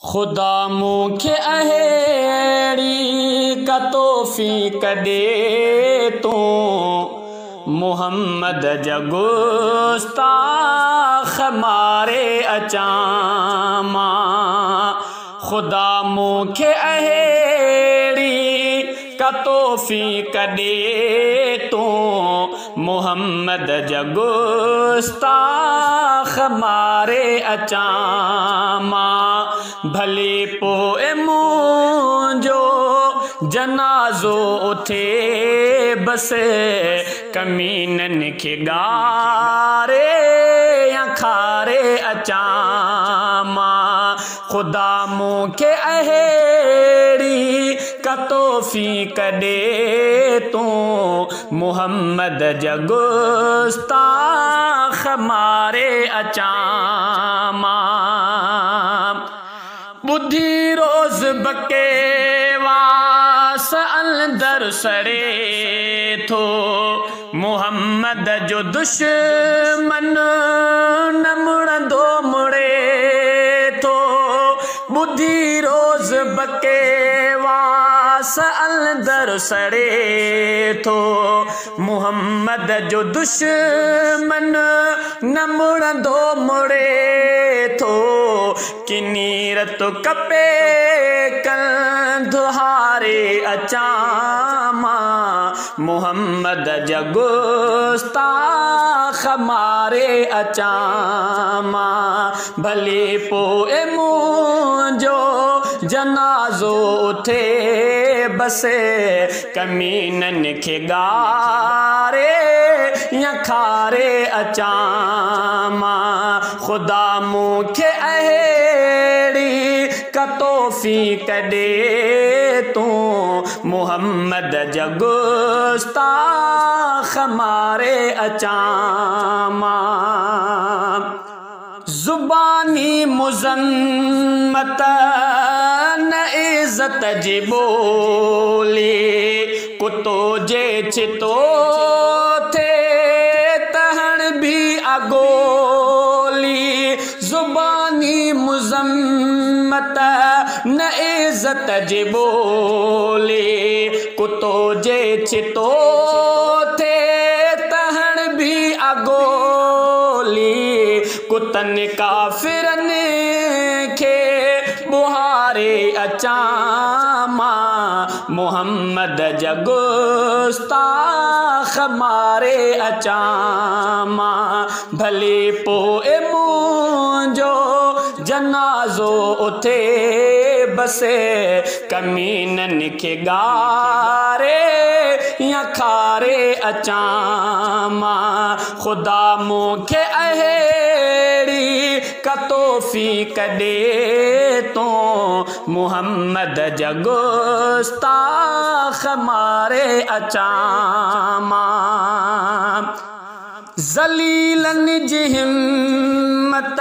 खुदा मूंखे अहिड़ी का तौफ़ीक़ ॾे तूं मुहम्मद जा गुस्ताख़ मारे अचां मां। खुदा मूंखे अहिड़ी का तौफ़ीक़ ॾे तूं मुहम्मद जा गुस्ताख़ मारे अचां मां। भले पोइ मुंहिंजो जनाज़ो उथे बस कमीननि खे ॻारे या खारे अचां मां। खुदा मूंखे अहिड़ी का तौफ़ीक़ ॾे तूं मुहम्मद जा गुस्ताख़ मारे अचां मां। ॿुधी रोज़ बकेवास अंदर सड़े थो मुहम्मद जो दुश्मन न मुड़ंदो मुड़े थो। ॿुधी रोज़ बकेवास अंदर सड़े थो मुहम्मद जो दुश्मन न मुड़ंदो मुड़े थो। किनीरत कपे कंधुहारे अचां मां मुहम्मद जा गुस्ताख़ मारे अचां मां। भले पोइ मुंहिंजो जनाज़ो उथे बस कमीननि खे ॻारे या खारे अचां मां। खुदा मूंखे अहिड़ी का तौफ़ीक़ ॾे तूं मुहम्मद जा गुस्ताख़ मारे अचां मां। ज़ुबानी मुज़म्मत न इज़्ज़त जी ॿोली कुतो जे चितो थे तहण भी अगोली। ज़ुबानी मुज़म्मत न इज़्ज़त जी ॿोली कुतो जे चितो थे तहण भी अगोली। कुतनि काफ़िरनि खे ॿुहारे अचां मां मुहम्मद जा गुस्ताख़ मारे अचां मां। भले पोइ मुंहिंजो जनाज़ो उथे बस कमीननि खे ॻारे या खारे अचां मां। खुदा मूंखे अहिड़ी का तौफ़ीक़ ॾे तूं मुहम्मद जा गुस्ताख़ मारे अचां मां। ज़लीलनि जी हिम्मत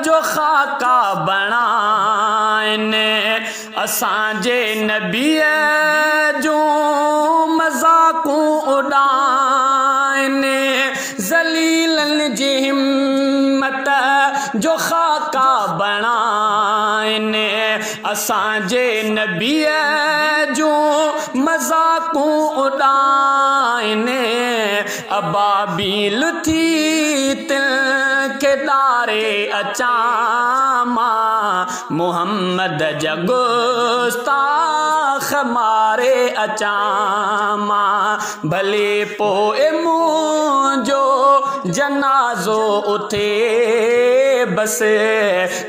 जो ख़ाका बणाइनि असांजे नबीअ जूं मज़ाक़ूं उॾाइनि। ज़लीलनि जी हिम्मत जो ख़ाका बणाइनि असांजे नबीअ जूं मज़ाक़ूं उॾाइनि। अबाबील थी तिल खे ॾारे अचां मां मुहम्मद जा गुस्ताख़ मारे अचां मां। भले पोइ मुंहिंजो जनाज़ो उथे बस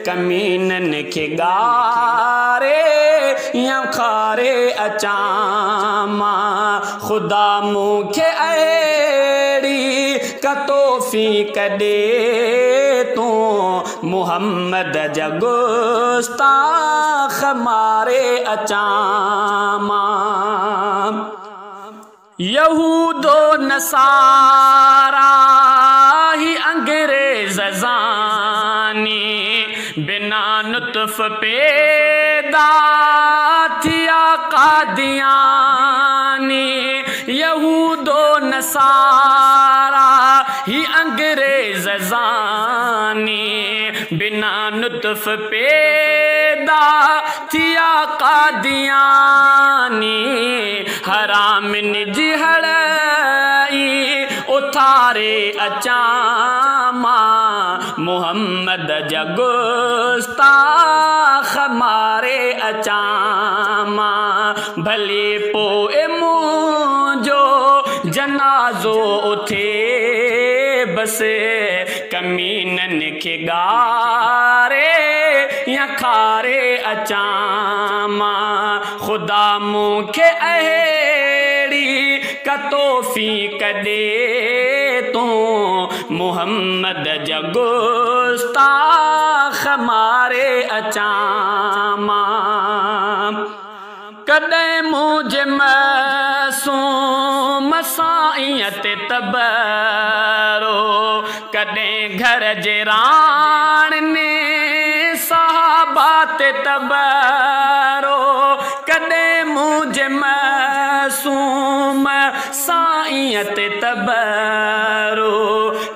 कमीननि खे ॻारे या खारे अचां मां। खुदा मूंखे अहिड़ी का तौफ़ीक़ ॾे तूं मुहम्मद जा गुस्ताख़ मारे अचां मां। यहूदो नसारा ही अंग्रेज़ ज़ानी बिना नुत्फ़ पैदा थिया कादियानी। यहूदो नसारा ही अंग्रेज़ ज़ानी बिना नुत्फ़ पैदा पैदा थिया कादियानी हराम निजी हड़ई उथारे अचामा मोहम्मद जगुस्ताख मारे अचामा भले पोए मुंजो जनाज़ो उथे बस कमीनन के गारे या खारे अचामा खुदा मूंखे अहिड़ी का तौफ़ीक़ दे तू मोहम्मद जगुस्ताख मारे अचामा कॾहिं मुझे मासूम साईंत तबरो कॾहिं घर जे राण ने सहाबात तबरो कॾहिं मुझे मासूम साईंत तबरो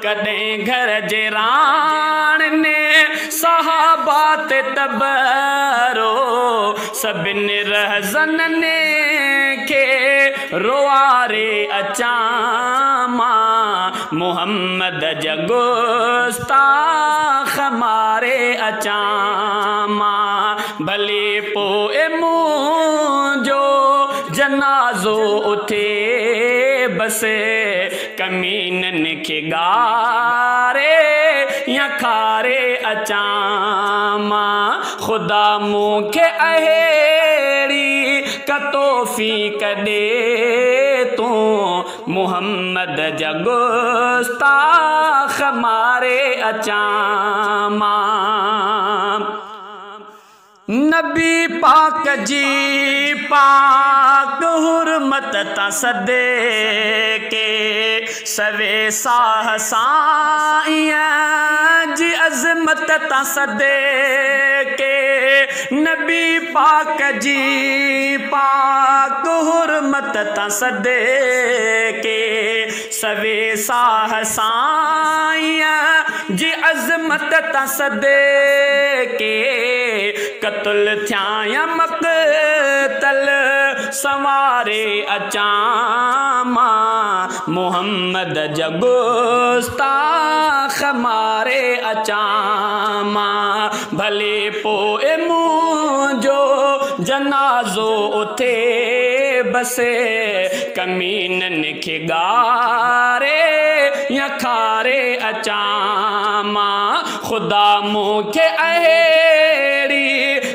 कॾहिं घर जे राण ने सहाबात तबरो सभिनी रहज़नने के रोआरे अचामा मोहम्मद जगुस्ताख मारे अचामा भले पोए मुंजो जनाज़ो उथे बस कमीनन के गारे या खारे अचामा खुदा मूंखे अहिड़ी का तौफ़ीक़ दे तू मोहम्मद जगुस्ताख मारे अचामा नबी पाक जी पाक हुरमत ता सदे के सवे साह साईं जी अज़मत ता सदे के नबी पाक जी पाक हुरमत ता सदे के सवे साह साईं जी अज़मत ता सदे के कत्ल थिया मक़तल सवारे अचामा मोहम्मद जगुस्ताख मारे अचामा भले पोए मुंजो जनाज़ो उथे बस कमीनन के गारे या खारे अचामा खुदा मूंखे अहिड़ी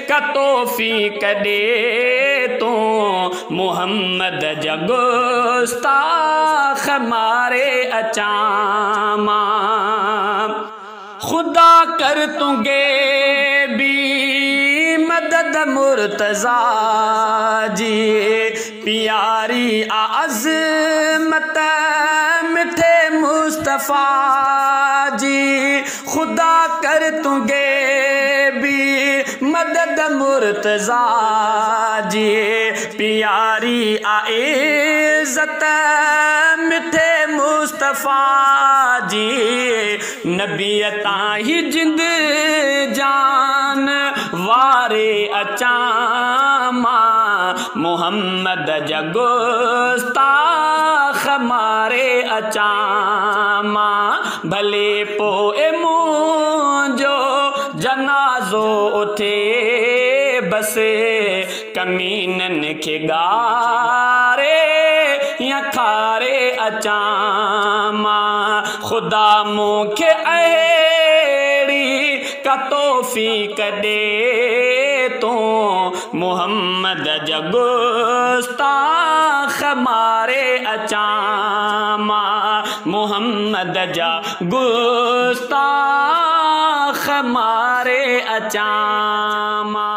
का तौफ़ीक़ दे तू मोहम्मद जगुस्ताख मारे अचामा खुदा कर तुंगे भी मदद मुर्तज़ा जी प्यारी आज़मत मिठे मुस्तफ़ा जी खुदा कर तुंगे भी मदद मुर्तज़ा जी प्यारी इज़्ज़त मिठे मुस्तफ़ा जी नबी ताही जिंद जान वारे अचामा मोहम्मद जगुस्ताख मारे अचामा भले पोए मुंजो जनाज़ो उथे बस कमीनन के गारे या खारे अचामा खुदा मूंखे अहिड़ी का तौफ़ीक़ दे तू मोहम्मद जगुस्ताख मारे अचामा मोहम्मद जगुस्ताख मारे अचामा।